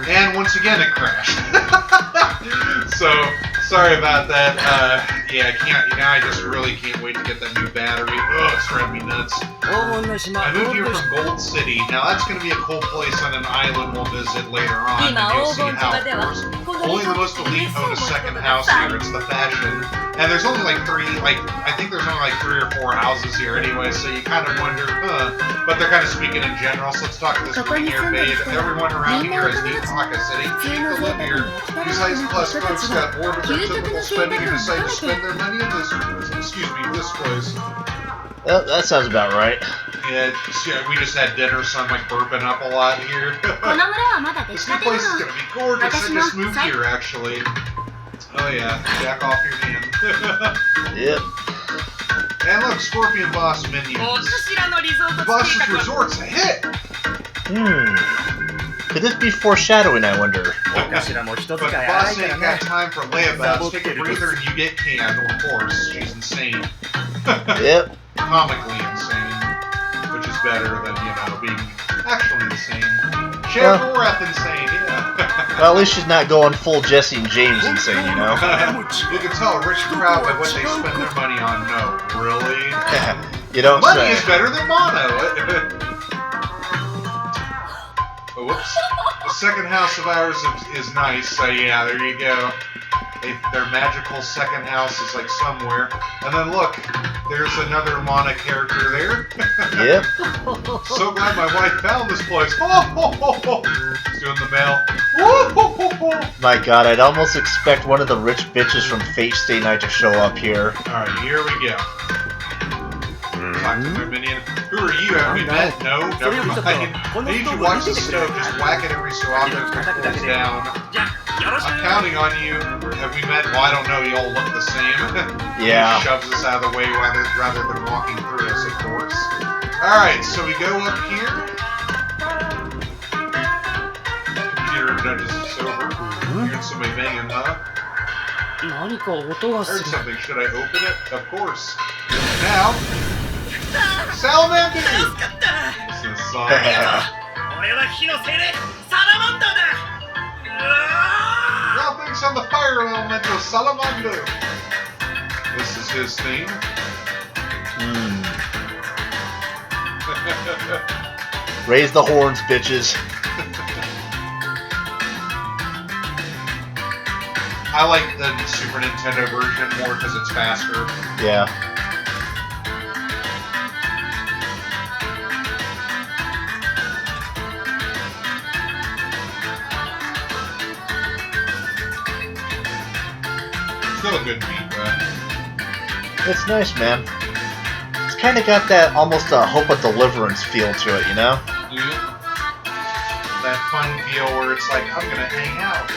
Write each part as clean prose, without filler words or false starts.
And once again, it crashed. So, sorry about that. Yeah, I can't. Now I just really can't wait to get that new battery. Ugh, it's driving me nuts. I moved here from Gold City. Now that's going to be a cool place on an island we'll visit later on, and you'll see how, of course. Only the most elite own a second house here. It's the fashion. And there's only like I think there's only like 3 or 4 houses here anyway, so you kind of wonder, but they're kind of speaking in general, so let's talk to this green-haired maid. Everyone around here has neat pockets that ain't cheap to live here. These high-class folks got bored of their typical spending and decided to spend their money in this place. Well, that sounds about right. Yeah, we just had dinner, so I'm like burping up a lot here. This new place is gonna be gorgeous. I just moved here, actually. Oh yeah, jack off your hand. Yep. And look, Scorpion Boss minions. The Boss's Resort's a hit! Could this be foreshadowing, I wonder? But Boss ain't got time for layabouts. Take a breather and you get canned, of course. She's insane. Yep. Comically insane. Which is better than, being actually insane. Sheriff insane, yeah. Well, at least she's not going full Jesse and James insane, You can tell a rich crowd by what they spend their money on. No, really? You don't Money say. is better than mono. Oh, whoops. The second house of ours is nice, so yeah, there you go. Their magical second house is like somewhere. And then look, there's another Mana character there. Yep. So glad my wife found this place. He's doing the mail. My god, I'd almost expect one of the rich bitches from Fate Stay Night to show up here. Alright, here we go. Talk to my minion. Who are you? Have we met? No, never mind. I need you to watch the stove. Just whack it every so often as it cools down. I'm counting on you. Have we met? Well, I don't know. You all look the same. Yeah. He shoves us out of the way rather than walking through us, of course. Alright, so we go up here. Computer nudges us over. Hearing somebody banging, huh? Heard something. Should I open it? Of course. Now, Salamander! This is a song. Droppings on the fire elemental Salamander. This is his theme. Raise the horns, bitches. I like the Super Nintendo version more because it's faster. Yeah. Still a good beat, though. It's nice, man. It's kind of got that almost a Hope of Deliverance feel to it, you know? That fun deal where it's like, I'm gonna hang out.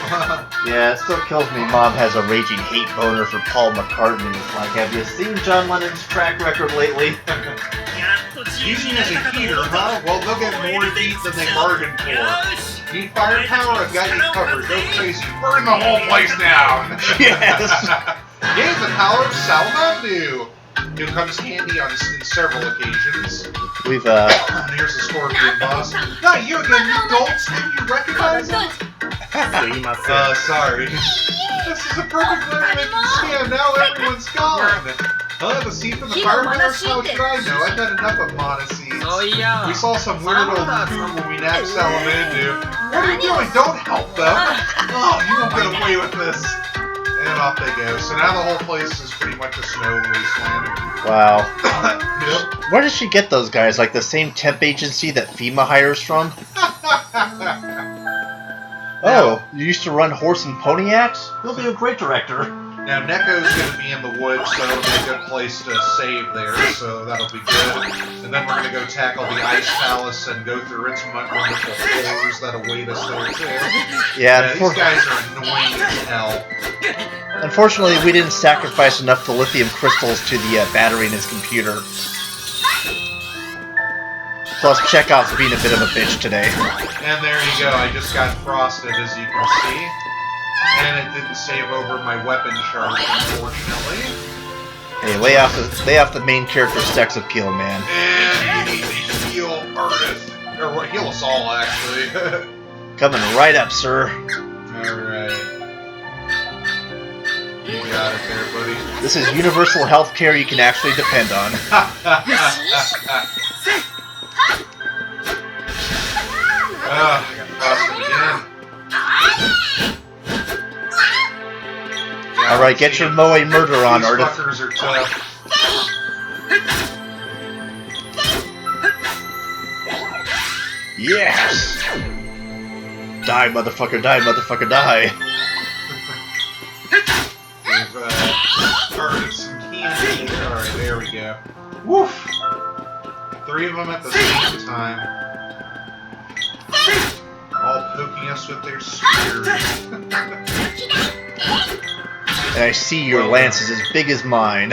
Yeah, it still kills me Mom has a raging hate boner for Paul McCartney. It's like, have you seen John Lennon's track record lately? Using as a heater, huh? Well, they'll get more heat than they bargained for. Need firepower? I've got you covered. Go crazy. Burn the whole place down! Yes! Gain the power of Salamander! Here comes handy in several occasions. We've, Here's the Scorpion Boss. Not you again, you dolts! Didn't you recognize him? Sorry. This is a perfect way to make you stand. Now everyone's gone. Huh? The seed from the fireworks? How should I know? I've had enough of Mana seeds. We saw some weird old dude when we nabbed Salamander. What are you doing? Don't help them. Oh, you won't get away with this. And off they go. So now the whole place is pretty much a snow wasteland. wow. Yep. Where does she get those guys? Like the same temp agency that FEMA hires from? Oh, you used to run Horse and Pony Acts? You'll be a great director. Now, Neko's going to be in the woods, so it'll be a good place to save there, so that'll be good. And then we're going to go tackle the Ice Palace and go through its wonderful floors that await us there, too. Yeah, these guys are annoying as hell. Unfortunately, we didn't sacrifice enough lithium crystals to the battery in his computer. Plus, Chekhov's being a bit of a bitch today. And there you go, I just got frosted, as you can see. And it didn't save over my weapon charge, unfortunately. Hey, lay off the main character's sex appeal, man. And you need to heal Artith. Or heal us all, actually. Coming right up, sir. Alright. You got it there, buddy. This is universal health care you can actually depend on. I got crossed again. Alright, get your Moe murder on, These Ardith. fuckers are tough. Yes! Die, motherfucker, die, motherfucker, die. We've started some candy. Alright, there we go. Woof! 3 of them at the same time. All poking us with their spears. And I see your lance is as big as mine.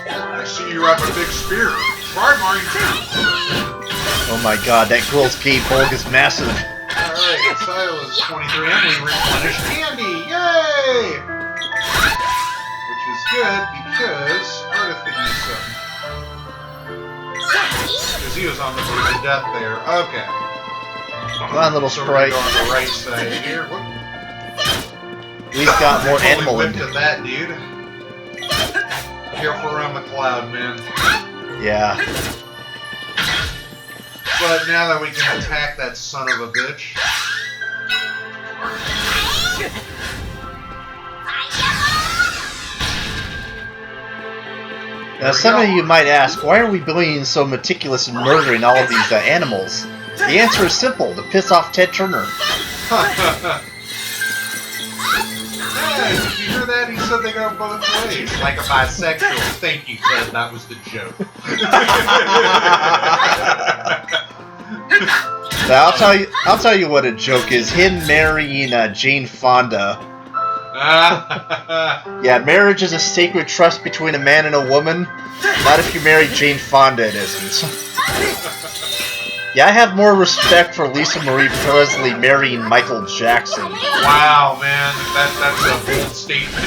I see you have a big spear. Try mine too. Oh my god, that girl's gay bulk is massive. Alright, Silas 23 and we replenished candy! Yay! Which is good because Ardith could use something. Because he was on the verge of death there. Okay. Come on, little So sprite. we're going on the right side here. Whoop. We've got more Totally animal whipped in. at that, dude. Careful around the cloud, man. Yeah. But now that we can attack that son of a bitch. Now, some of you might ask, why are we being so meticulous in murdering all of these animals? The answer is simple, to piss off Ted Turner. Hey, did you hear that? He said they go both ways. Like a bisexual. Thank you, Ted. That was the joke. Now, I'll tell you what a joke is. Him marrying Jane Fonda. Yeah, marriage is a sacred trust between a man and a woman. Not if you marry Jane Fonda, it isn't. Yeah, I have more respect for Lisa Marie Presley marrying Michael Jackson. Wow, man. That's a bold statement.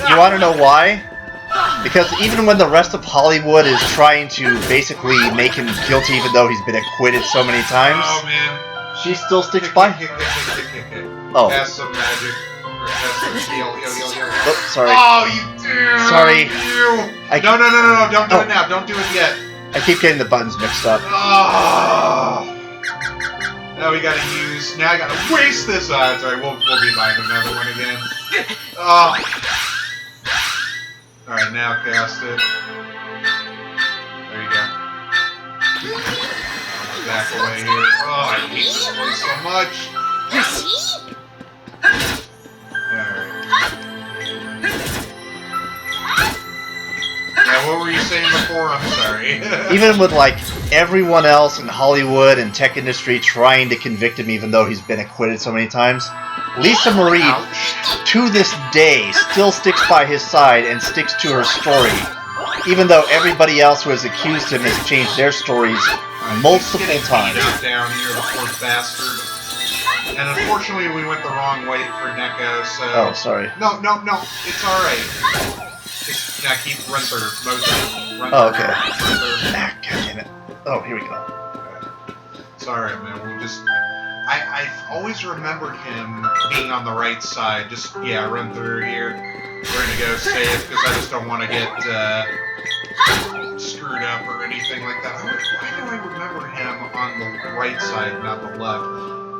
You want to know why? Because even when the rest of Hollywood is trying to basically make him guilty even though he's been acquitted so many times, Oh, man. she still sticks by. Oh. Has some magic. Has some heal. Oh, sorry. Oh, you do. Sorry. You. I- No. Don't do Oh. it now. Don't do it yet. I keep getting the buttons mixed up. Oh. Now we gotta use. Now I gotta waste this. Sorry, we'll be buying another one again. Oh. Alright, now cast it. There you go. Back away here. Oh, I hate this place so much. Alright. Yeah, what were you saying before? I'm sorry. Even with, like, everyone else in Hollywood and tech industry trying to convict him even though he's been acquitted so many times, Lisa Marie, Ouch. to this day, still sticks by his side and sticks to her story. Even though everybody else who has accused him has changed their stories multiple He's getting times. beat up down here, the poor bastard. And unfortunately, we went the wrong way for Neko, so... Oh, sorry. No, it's alright. Just, yeah, keep run through. Run Oh, through, okay. run through. Ah, God damn it. Oh, here we go. It's alright, man. We'll just... I've always remembered him being on the right side. Just, yeah, run through here. We're gonna go safe, because I just don't want to get, screwed up or anything like that. Why do I remember him on the right side, not the left?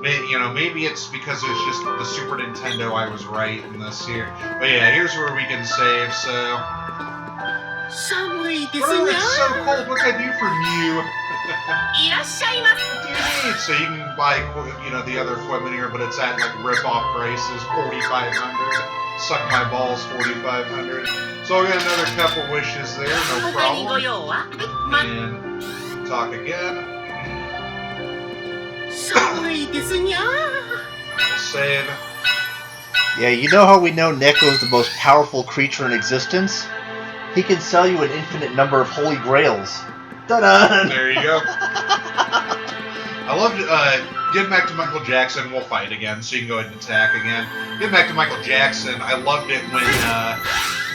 Maybe it's because it's just the Super Nintendo I was right in this here. But yeah, here's where we can save, so... Oh, it's so cold. What can I do for you? What do you need? So you can buy, the other equipment here, but it's at, like, rip-off prices, $4,500. Suck my balls, $4,500. So I'll get another couple wishes there, no problem. And talk again. Save. Yeah, you know how we know Neko is the most powerful creature in existence? He can sell you an infinite number of holy grails. Ta-da! There you go. I loved getting back to Michael Jackson. We'll fight again, so you can go ahead and attack again. Getting back to Michael Jackson, I loved it when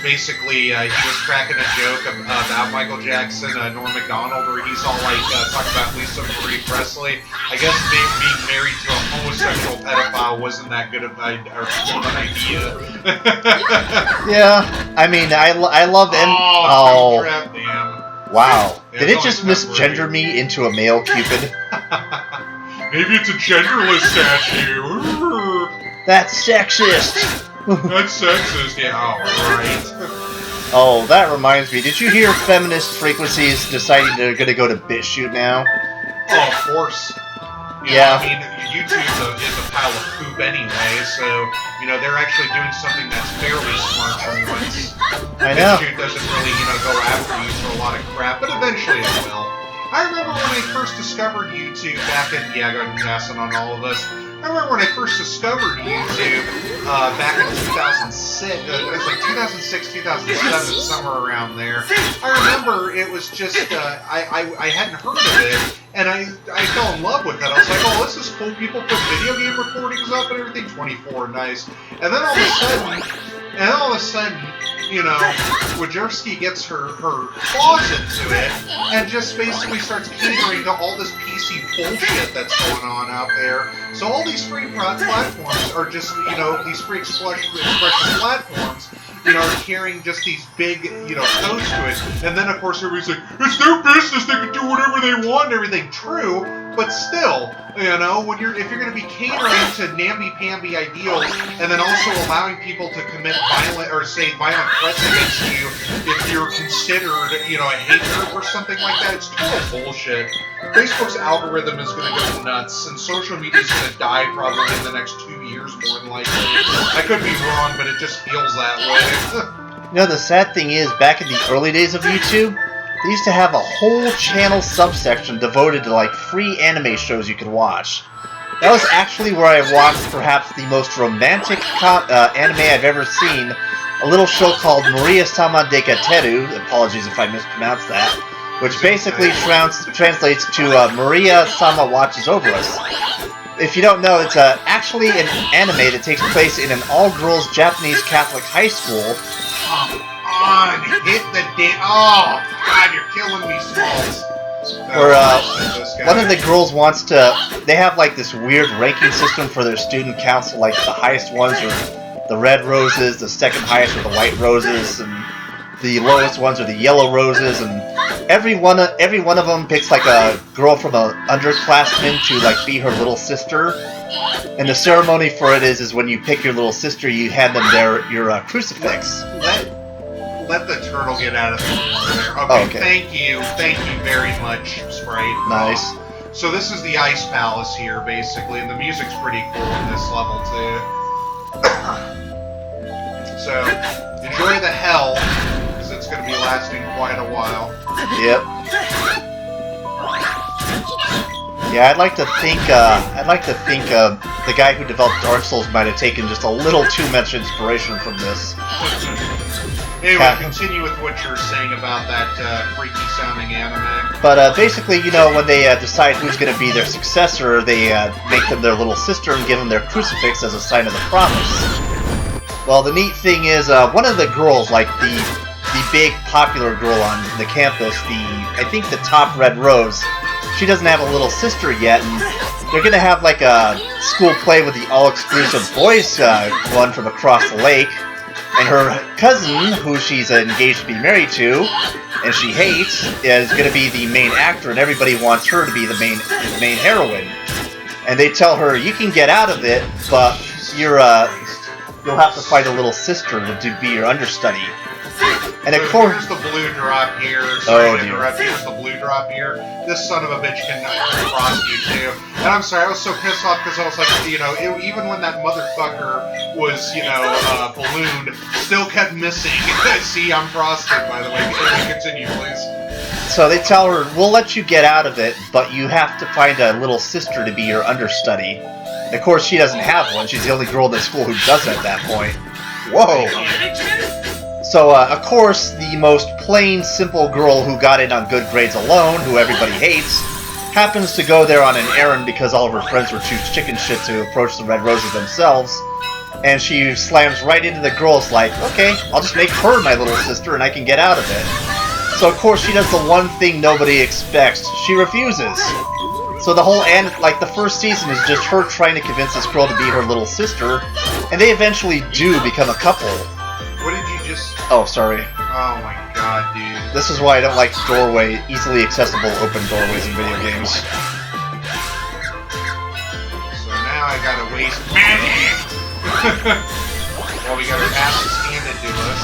basically he was cracking a joke about Michael Jackson, Norm Macdonald, where he's all like talking about Lisa Marie Presley. I guess being married to a homosexual pedophile wasn't that good of an idea. Yeah, I mean, I love Oh, trap, damn. Wow. Yeah, Did it just misgender me into a male Cupid? Maybe it's a genderless statue. That's sexist! That's sexist, yeah, alright. Oh, that reminds me. Did you hear feminist frequencies deciding they're gonna go to BitChute now? Oh, of course. Yeah. I mean, YouTube is a pile of poop anyway, so, they're actually doing something that's fairly smart for once. I know. BitChute doesn't really, go after you for a lot of crap, but eventually it will. I remember when I first discovered YouTube back in, go ahead and pass it on all of us. I remember when I first discovered YouTube back in 2006, it was like 2006, 2007, somewhere around there. I remember it was just, I hadn't heard of it, and I fell in love with it. I was like, oh, this is cool, people put video game recordings up and everything, 24, nice. And then all of a sudden, Wojcicki gets her claws into it and just basically starts catering to all this PC bullshit that's going on out there. So all these free platforms are just, these free expression platforms, are carrying just these big, codes to it. And then, of course, everybody's like, it's their business, they can do whatever they want and everything. True, but still, when if you're going to be catering to namby-pamby ideals and then also allowing people to commit violent threats against you if you're considered, a hater or something like that, it's total bullshit. Facebook's algorithm is going to go nuts, and social media is going to die probably in the next 2 years, more than likely. I could be wrong, but it just feels that way. The sad thing is, back in the early days of YouTube, they used to have a whole channel subsection devoted to, like, free anime shows you could watch. That was actually where I watched perhaps the most romantic anime I've ever seen, a little show called Maria-sama Deikateru, apologies if I mispronounced that, which basically translates to Maria-sama Watches Over Us. If you don't know, it's actually an anime that takes place in an all-girls Japanese Catholic high school. Come on, hit the damn... Oh, God, you're killing me, Smalls. Where one of the girls wants to... They have like this weird ranking system for their student council, like the highest ones are the red roses, the second highest are the white roses, and the lowest ones are the yellow roses, and every one of them picks like a girl from an underclassman to like be her little sister. And the ceremony for it is when you pick your little sister, you hand them your crucifix. Let the turtle get out of there. Okay, oh, okay. Thank you very much, Sprite. Nice. So this is the Ice Palace here, basically, and the music's pretty cool in this level too. So enjoy the hell, because it's going to be lasting quite a while. Yep. Yeah, I'd like to think the guy who developed Dark Souls might have taken just a little too much inspiration from this. Anyway, continue with what you're saying about that freaky-sounding anime. But basically, when they decide who's going to be their successor, they make them their little sister and give them their crucifix as a sign of the promise. Well, the neat thing is, one of the girls, like the big popular girl on the campus, I think the top red rose, she doesn't have a little sister yet, and they're going to have like a school play with the all-exclusive boys one from across the lake. And her cousin, who she's engaged to be married to, and she hates, is going to be the main actor, and everybody wants her to be the main heroine. And they tell her, you can get out of it, but you'll have to find a little sister to be your understudy. And of course, here's the blue drop here. Sorry to interrupt. Here's the blue drop here. This son of a bitch can cross you too. And I'm sorry, I was so pissed off because I was like, even when that motherfucker was, ballooned, still kept missing. See, I'm frosted, by the way. Continue, please. So they tell her, we'll let you get out of it, but you have to find a little sister to be your understudy. And of course, she doesn't have one. She's the only girl in the school who does at that point. Whoa! So, of course, the most plain, simple girl who got in on good grades alone, who everybody hates, happens to go there on an errand because all of her friends were too chicken shit to approach the Red Roses themselves. And she slams right into the girls like, okay, I'll just make her my little sister and I can get out of it. So of course she does the one thing nobody expects. She refuses. So the whole the first season is just her trying to convince this girl to be her little sister, and they eventually do become a couple. What did you just... Oh, sorry. Oh my god, dude. This is why I don't like easily accessible open doorways in video games. So now I gotta waste magic! Well, we got our asses handed to us.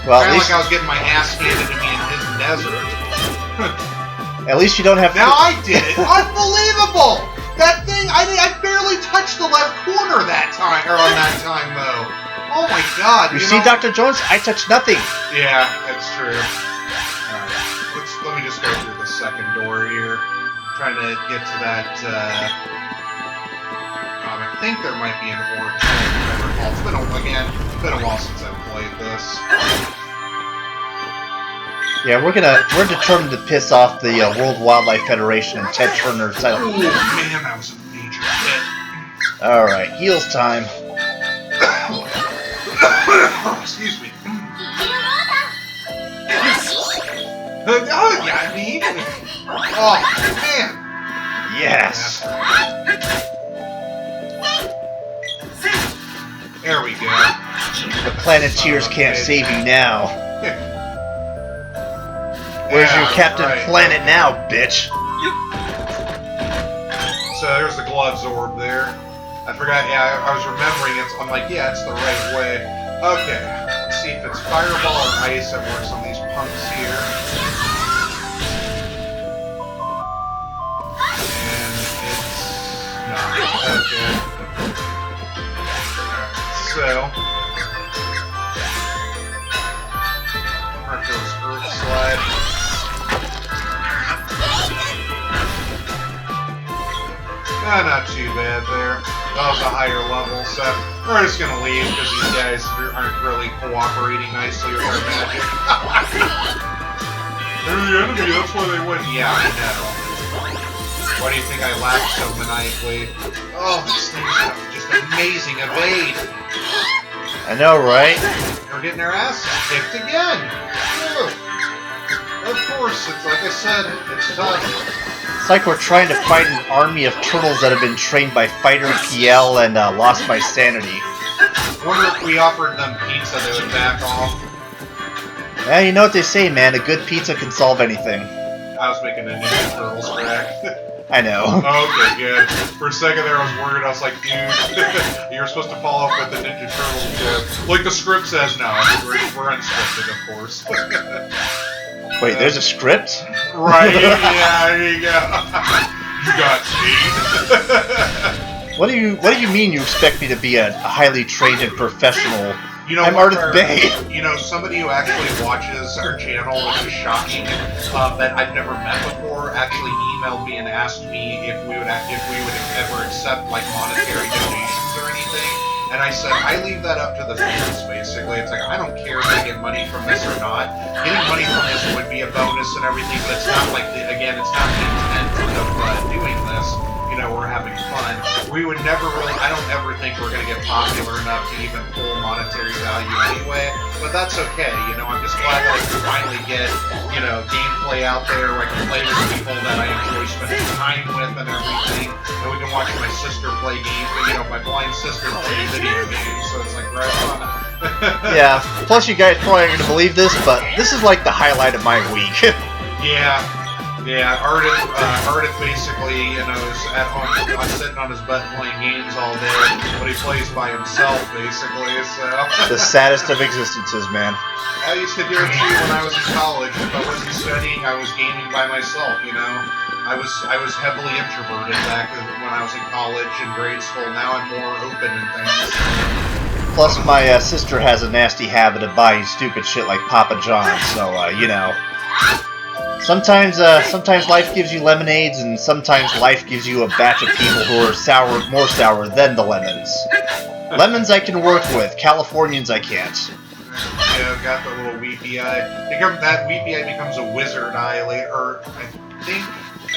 Well, kind of like I was getting my ass handed to me in his desert. At least you don't have Now I did it! Unbelievable! That thing, I barely touched the left corner that time, or on that time, though. Oh my god, You see, Dr. Jones? I touched nothing. Yeah, that's true. Alright, let me just go through the second door here. Trying to get to that, I think there might be an orb. It's been a while since I've played this. Yeah, we're determined to piss off the World Wildlife Federation and Ted Turner. Oh man, that was a major hit. Alright, heals time. Excuse me. Oh, yeah, I mean. Oh, man. Yes. There we go. The Planeteers can't save you now. Where's your Captain Planet now, bitch? So there's the gloves orb there. I forgot, yeah, I was remembering it. I'm like, yeah, it's the right way. Okay, let's see if it's fireball or ice that works on these punks here. And it's not. Okay. Alright, so mark those earth slide. Not too bad there. That was a higher level, so we're just gonna leave because these guys aren't really cooperating nicely with our magic. They're the enemy, that's why they win. Yeah, I know. Why do you think I laugh so maniacally? Oh, this thing is just amazing evade. I know, right? We're getting our asses kicked again. Of course, it's like I said, it's tough. It's like we're trying to fight an army of turtles that have been trained by Fighter PL and lost my sanity. Wonder if we offered them pizza, they would back off. Yeah, you know what they say, man. A good pizza can solve anything. I was making a Ninja Turtles crack. I know. Okay, good. For a second there, I was worried. I was like, dude, you were supposed to follow up with the Ninja Turtles joke. Like the script says now. We're unscripted, of course. Wait, there's a script? Right, yeah, there you go. You got me. What do you mean you expect me to be a highly trained and professional? You know, I'm Ardith Bay. You know, somebody who actually watches our channel, which is shocking, that I've never met before, actually emailed me and asked me if we would ever accept like monetary donations or anything. And I said, I leave that up to the fans, basically. It's like, I don't care if I get money from this or not. Getting money from this would be a bonus and everything, but it's not like, again, it's not the intent of doing this. You know, we're having fun. We would never really, I don't ever think we're going to get popular enough to even pull monetary value anyway, but that's okay. You know, I'm just glad that I can finally get, you know, gameplay out there where I can play with people that I enjoy spending time with and everything. And we can watch my sister play games, but, you know, my blind sister plays video games, so it's like right on. Yeah, plus you guys probably aren't going to believe this, but this is like the highlight of my week. Yeah. Yeah, Ardith basically, you know, is at home sitting on his butt playing games all day, but he plays by himself, basically, so... The saddest of existences, man. I used to do it too when I was in college. If I wasn't studying, I was gaming by myself, you know? I was heavily introverted back when I was in college and grade school. Now I'm more open and things. Plus, my sister has a nasty habit of buying stupid shit like Papa John's, so, you know... Sometimes life gives you lemonades, and sometimes life gives you a batch of people who are more sour than the lemons. Lemons I can work with, Californians I can't. Yeah, got the little weepy eye. That weepy eye becomes a wizard eye later, or I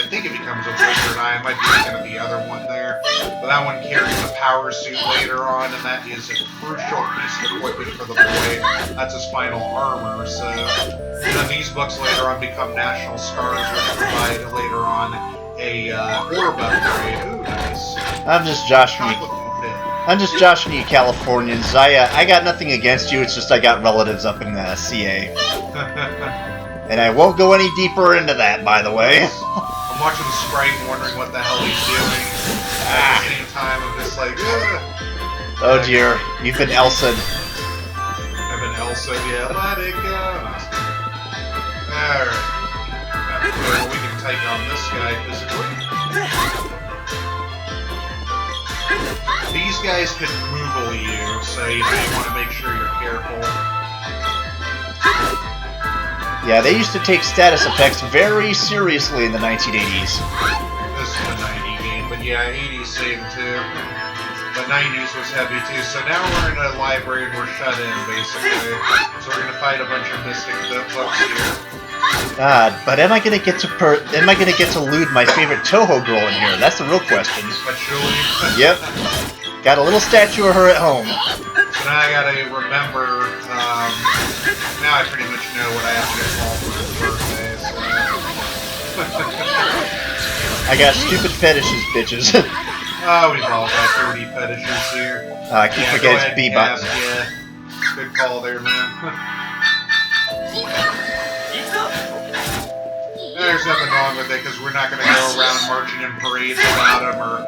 think it becomes a wizard eye I might be thinking of the other one there. But that one carries a power suit later on, and that is a crucial piece of equipment for the boy. That's his final armor, so... And then these books later on become national scars, which provide later on a orb upgrade. Ooh, nice. I'm just joshing you. I'm just joshing you Californians. I got nothing against you, it's just I got relatives up in CA. And I won't go any deeper into that, by the way. I'm watching the sprite and wondering what the hell he's doing. At the same time, I'm just like, ugh. Oh dear, you've been Elsa'd. I've been Elsa, yeah, let it go. Alright. Well, we can take on this guy physically. These guys can Moogle you, so you want to make sure you're careful. Yeah, they used to take status effects very seriously in the 1980s. This is a 90 game, but yeah, 80s same too. But 90s was heavy too. So now we're in a library and we're shut in, basically. So we're gonna fight a bunch of mystic books here. But am I gonna get to lewd my favorite Toho girl in here? That's the real question. Julie. Yep. Got a little statue of her at home. So now I gotta remember. Now I pretty much know what I have to call for his birthday. So. I got stupid fetishes, bitches. Oh, we've all got dirty fetishes here. I keep forgetting it's B-Button. Yeah, good call there, man. There's nothing wrong with it, because we're not going to go around marching in parades about them, or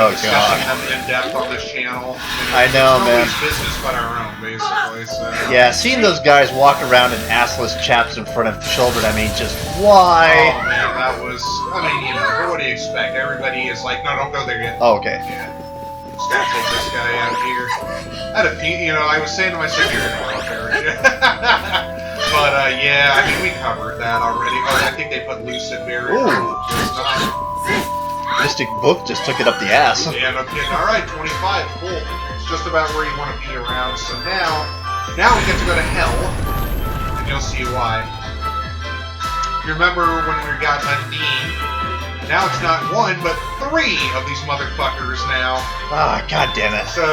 discussing them in depth on this channel. I know, man. It's business but our own, basically. So. Yeah, seeing those guys walk around in assless chaps in front of children, I mean, just why? Oh, man, that was... I mean, what do you expect? Everybody is like, no, don't go there yet. Oh, okay. Yeah. Just gotta take this guy out here. I had a few, I was saying to myself, you're gonna go out there. But, yeah, I mean, we covered that already. Oh, I think they put Lucid Berry. Ooh. Mystic Book just took it up the ass. Yeah, no kidding. Alright, 25, cool. It's just about where you want to be around. So now we get to go to Hell, and you'll see why. You remember when we got Undine? Now it's not one, but 3 of these motherfuckers now. Ah, god damn it. So,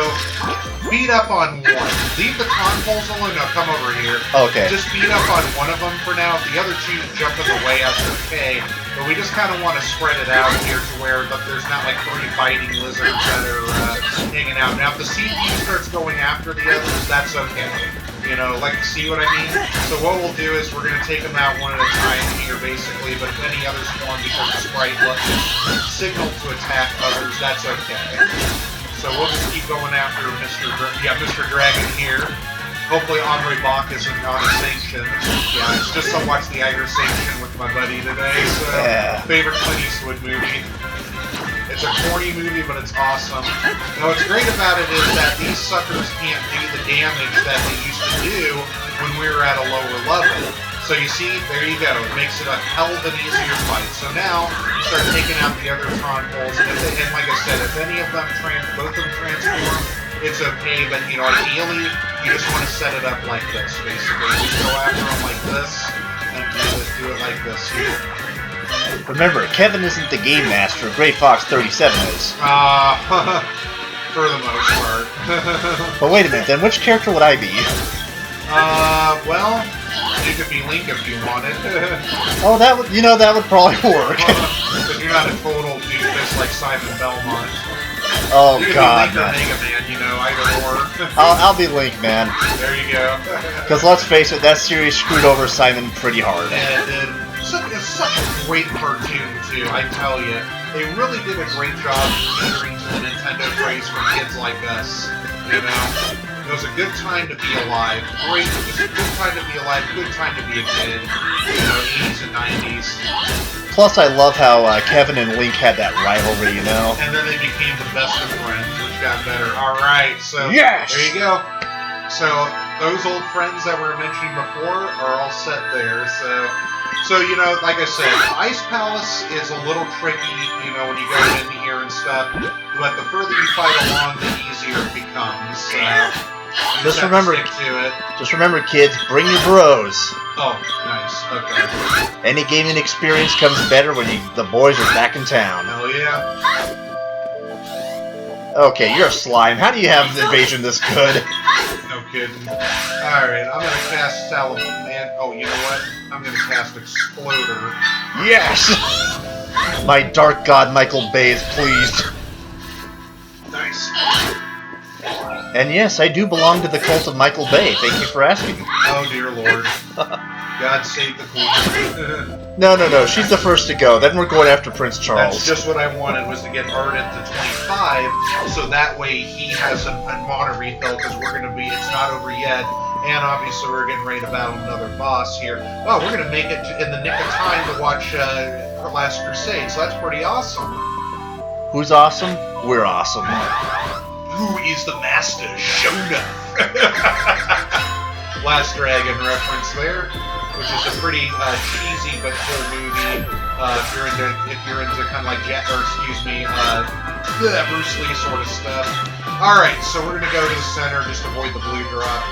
beat up on one. Leave the consoles alone. No, come over here. Okay. Just beat up on one of them for now. If the other 2 jump in the way, that's okay. But we just kind of want to spread it out here to where there's not like 3 fighting lizards that are hanging out. Now, if the CPU starts going after the others, that's okay. Like, see what I mean? So what we'll do is we're going to take them out one at a time here, basically, but if any others form because the sprite signal to attack others, that's okay. So we'll just keep going after Mr. Dragon here. Hopefully Andre Bach isn't on a sanction. Yeah, it's just to watch the Eiger sanction with my buddy today, so favorite Clint Eastwood movie. It's a corny movie, but it's awesome. Now, what's great about it is that these suckers can't do the damage that they used to do when we were at a lower level. So you see, there you go. It makes it a hell of an easier fight. So now, you start taking out the other Tronpoles, and like I said, if any of them both of them transform, it's okay, but ideally, you just want to set it up like this, basically. Just go after them like this, and do it like this here. Remember, Kevin isn't the game master, Gray Fox 37 is. For the most part. But wait a minute, then which character would I be? Well, you could be Link if you wanted. Oh, that would probably work. Because you're not a total doofus like Simon Belmont. Oh, you could God. be Link or Mega Man, either or. I'll be Link, man. There you go. Because let's face it, that series screwed over Simon pretty hard. Yeah, it did. It's such a great cartoon, too, I tell you. They really did a great job catering to the Nintendo craze for kids like us, It was a good time to be alive. Great, just a good time to be alive, good time to be a kid. 80s and 90s. Plus, I love how Kevin and Link had that rivalry, And then they became the best of friends, which got better. Alright, so yes! There you go. So, those old friends that we were mentioning before are all set there, so like I said, Ice Palace is a little tricky, when you go in here and stuff, but the further you fight along, the easier it becomes. Just remember, stick to it. Just remember, kids, bring your bros. Oh, nice. Okay. Any gaming experience comes better when the boys are back in town. Hell yeah. Okay, you're a slime. How do you have evasion this good? No kidding. Alright, I'm gonna cast Salamander. Oh, you know what? I'm gonna cast Exploder. Yes! My dark god Michael Bay is pleased. Nice. And yes, I do belong to the cult of Michael Bay. Thank you for asking. Oh, dear lord. God save the queen. No. She's the first to go. Then we're going after Prince Charles. That's just what I wanted, was to get Ardent to 25, so that way he has a mana refill, because we're going to be, it's not over yet, and obviously we're getting ready to battle another boss here. Oh, we're going to make it in the nick of time to watch Last Crusade, so that's pretty awesome. Who's awesome? We're awesome. Who is the master? Shona! Last Dragon reference there, which is a pretty cheesy but cool movie. If you're into kind of like Bruce Lee sort of stuff. All right, so we're gonna go to the center, just avoid the blue drop,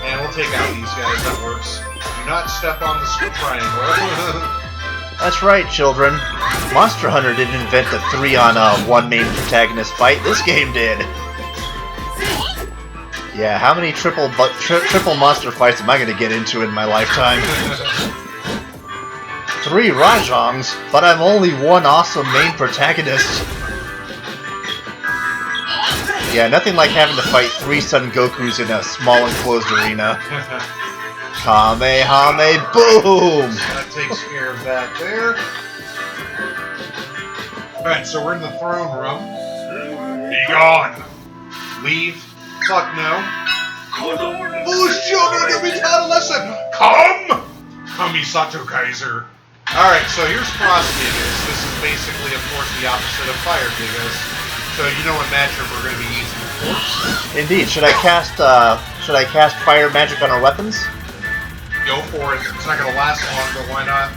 and we'll take out these guys. That works. Do not step on the triangle. That's right, children. Monster Hunter didn't invent the 3-on-1 main protagonist fight. This game did. Yeah, how many triple monster fights am I going to get into in my lifetime? 3 Rajangs, but I'm only one awesome main protagonist. Yeah, nothing like having to fight 3 Son Gokus in a small enclosed arena. Kamehame boom! That takes care of that there. Alright, so we're in the throne room. Be gone! Leave. Fuck no. Foolish children, you'll be taught a lesson! Come! Kamisato Kaiser. Alright, so here's Frost Gigas. This is basically, of course, the opposite of Fire Gigas. So you know what matchup we're going to be using, of course. Indeed. Should I cast fire magic on our weapons? Go for it. It's not going to last long, but why not?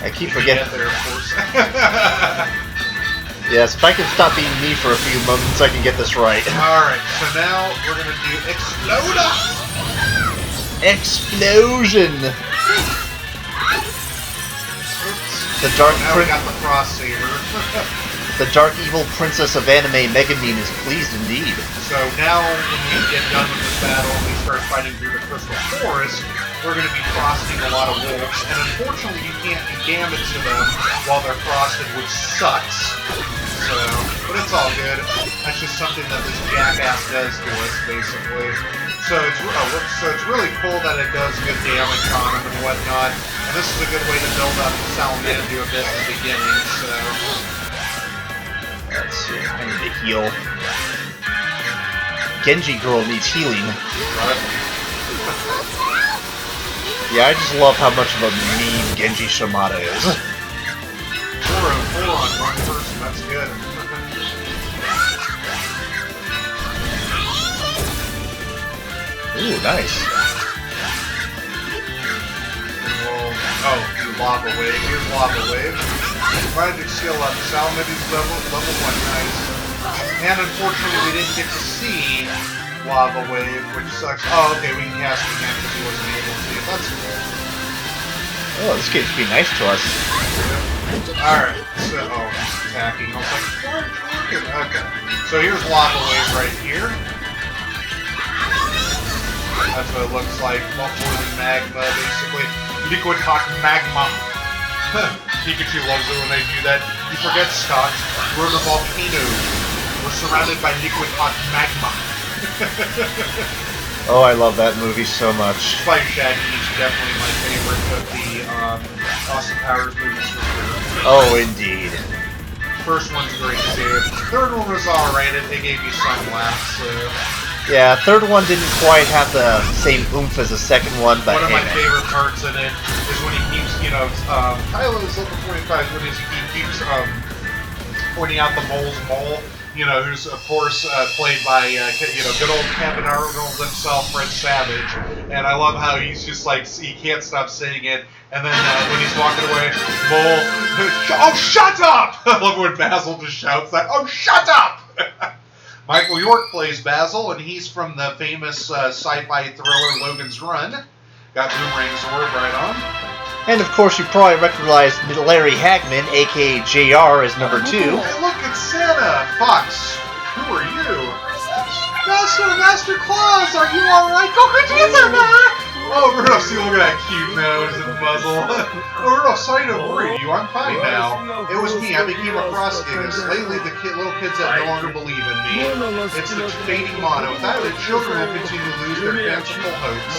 I keep forgetting. Get there, of course. Yes, if I can stop being me for a few moments, I can get this right. Alright, so now we're going to do Exploder! Explosion! Oops. The dark Now we got the Frost Saber. The dark evil princess of anime Megamine is pleased indeed. So now when we get done with this battle and we start fighting through the Crystal Forest, we're going to be frosting a lot of wolves, and unfortunately you can't do damage to them while they're frosted, which sucks. So, but it's all good. That's just something that this jackass does to us, basically. So it's really cool that it does good damage on them and whatnot, and this is a good way to build up the Salamander a bit in the beginning, so... Let's see, I need to heal. Genji girl needs healing. Right. Yeah, I just love how much of a mean Genji Shimada is. 4 on 1 person, that's good. Ooh, nice. Oh, Lava Wave. Here's Lava Wave. Magic Seal up. Salamander's level 1, nice. And unfortunately, we didn't get to see Lava Wave, which sucks. Oh, okay, we can cast it again because he wasn't able to. That's cool. Oh, this game's being nice to us. Alright, so, oh, he's attacking. I was like, okay. So here's Lava Wave right here. That's what it looks like. More than magma, basically. Liquid hot magma. Pikachu loves it when they do that. You forget, Scott, we're in a volcano. We're surrounded by liquid hot magma. Oh, I love that movie so much. Spider Shaggy is definitely my favorite of the Austin Powers movies for sure. Oh, indeed. First one's great too. Third one was alright, they gave you some laughs, so... Yeah, third one didn't quite have the same oomph as the second one, but one of hey, my man. favorite parts in it is when he keeps, Kylo's level 25, when he keeps pointing out the mole's mole, who's of course played by, good old Kevin Arnold himself, Fred Savage, and I love how he's just like, he can't stop saying it, and then when he's walking away, mole, oh, shut up! I love when Basil just shouts that, oh, shut up! Michael York plays Basil, and he's from the famous sci-fi thriller Logan's Run. Got Boomerang Zorb right on. And of course, you probably recognize Larry Hagman, aka JR, as number 2. Hey, look, it's Santa! Fox, who are you? Master Claus, are you alright? Oh, Rudolph, see, look at that cute nose and muzzle. Oh, Rudolph, sorry to worry you. I'm fine now. It was me. I became a prosthetist. Lately, the little kids that no longer believe in me. It's the fading motto. Without it, children will continue to lose their fanciful hopes.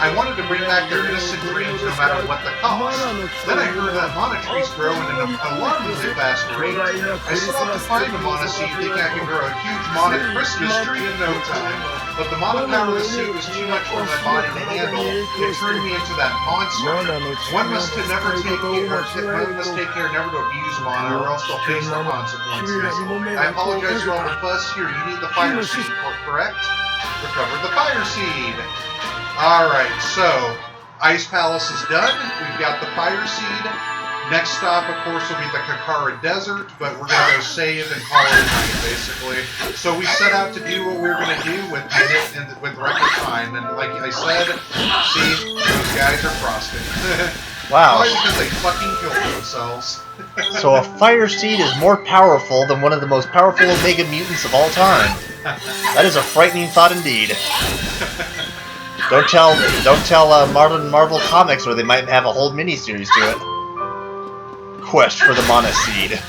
I wanted to bring back their innocent dreams no matter what the cost. Then I heard that mana trees grow at an alarmingly fast rate. I set out to find the mana seed thinking I could grow a huge mana Christmas tree in no time. But the mana power of the seed was too much for my body to handle. It turned me into that monster. One must take care never to abuse mana, or else they'll face the consequences. I apologize for all the fuss. Here, you need the fire seed, correct? Recovered the fire seed. Alright, so Ice Palace is done. We've got the fire seed. Next stop, of course, will be the Kakara Desert, but we're going to go save and call it a night, basically. So we set out to do what we were going to do with record time, and like I said, see, those guys are frosted. Wow. Probably because they fucking killed themselves. So a fire seed is more powerful than one of the most powerful Omega mutants of all time. That is a frightening thought indeed. Don't tell Marvel Comics, or they might have a whole miniseries to it. Quest for the Mana Seed.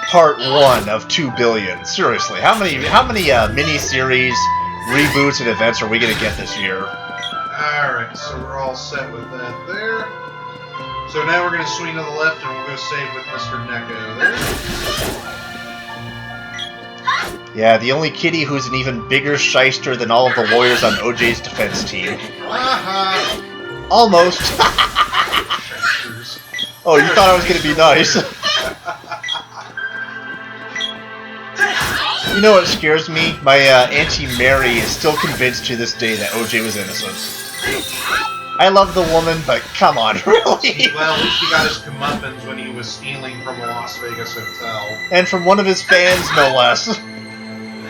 Part 1 of 2 billion. Seriously, how many miniseries, reboots, and events are we gonna get this year? Alright, so we're all set with that there. So now we're gonna swing to the left and we'll go save with Mr. Neko there. Yeah, the only kitty who's an even bigger shyster than all of the lawyers on OJ's defense team. Almost. Oh, you thought I was gonna be nice. You know what scares me? My Auntie Mary is still convinced to this day that OJ was innocent. I love the woman, but come on, really? Well, at least he got his comeuppance when he was stealing from a Las Vegas hotel. And from one of his fans, no less.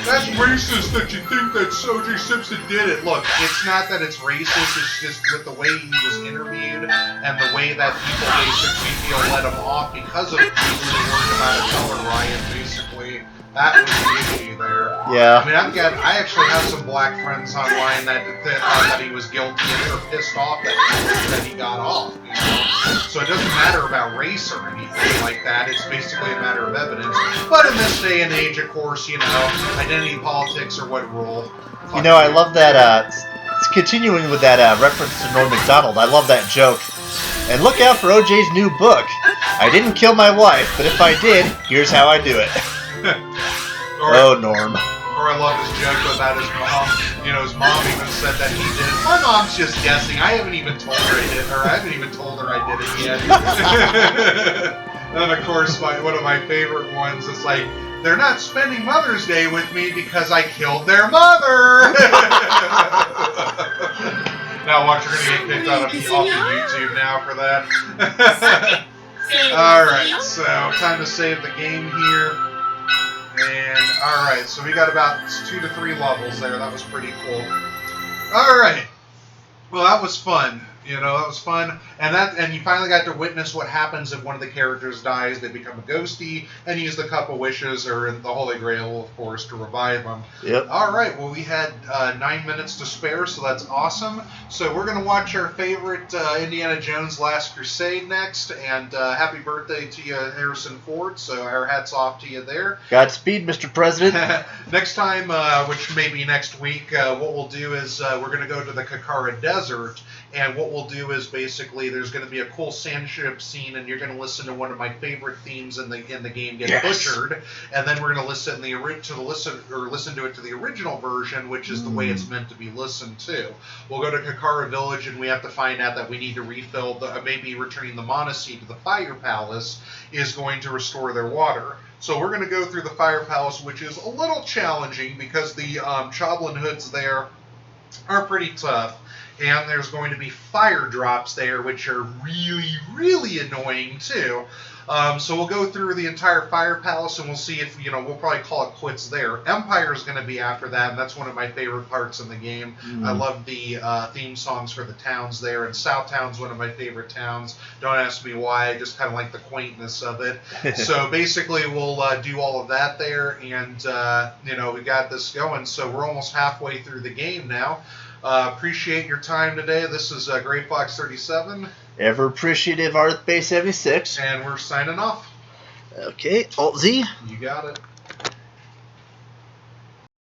That's racist that you think that O.J. Simpson did it. Look, it's not that it's racist, it's just with the way he was interviewed and the way that people basically feel let him off because of people who worried about a color riot, basically. That was the issue there. Yeah. I mean, I actually have some black friends online that thought that he was guilty and they were pissed off that he got off. You know? So it doesn't matter about race or anything like that. It's basically a matter of evidence. But in this day and age, of course, you know, identity politics are what rule. You know, I love that, continuing with that reference to Norm Macdonald, I love that joke. And look out for OJ's new book. I didn't kill my wife, but if I did, here's how I do it. Oh, Norm. Or I love his joke about his mom. You know, his mom even said that he did it. My mom's just guessing. I haven't even told her I did it, or I haven't even told her I did it yet. And of course, one of my favorite ones is like, they're not spending Mother's Day with me because I killed their mother. Now watch, you're gonna get kicked off of YouTube now for that. Alright, so time to save the game here. And, alright, so we got about 2 to 3 levels there. That was pretty cool. Alright. Well, that was fun. You know, that was fun. And you finally got to witness what happens if one of the characters dies. They become a ghosty and use the Cup of Wishes or the Holy Grail, of course, to revive them. Yep. Alright, well, we had 9 minutes to spare, so that's awesome. So we're going to watch our favorite Indiana Jones Last Crusade next. And happy birthday to you, Harrison Ford. So our hats off to you there. Godspeed, Mr. President. Next time, which may be next week, what we'll do is we're going to go to the Kakara Desert. And what we'll do is basically there's going to be a cool sand ship scene, and you're going to listen to one of my favorite themes in the game get butchered, and then we're going to listen to it to the original version, which is the way it's meant to be listened to. We'll go to Kakara Village, and we have to find out that we need to refill maybe returning the Mana Seed to the Fire Palace is going to restore their water. So we're going to go through the Fire Palace, which is a little challenging because the Choblin hoods there are pretty tough. And there's going to be fire drops there, which are really, really annoying, too. So we'll go through the entire Fire Palace, and we'll see if, we'll probably call it quits there. Empire is going to be after that, and that's one of my favorite parts in the game. I love the theme songs for the towns there, and Southtown's one of my favorite towns. Don't ask me why, I just kind of like the quaintness of it. So basically we'll do all of that there, and we got this going. So we're almost halfway through the game now. Appreciate your time today. This is Great Fox 37. Ever appreciative Art Base 76. And we're signing off. Okay, Alt Z. You got it.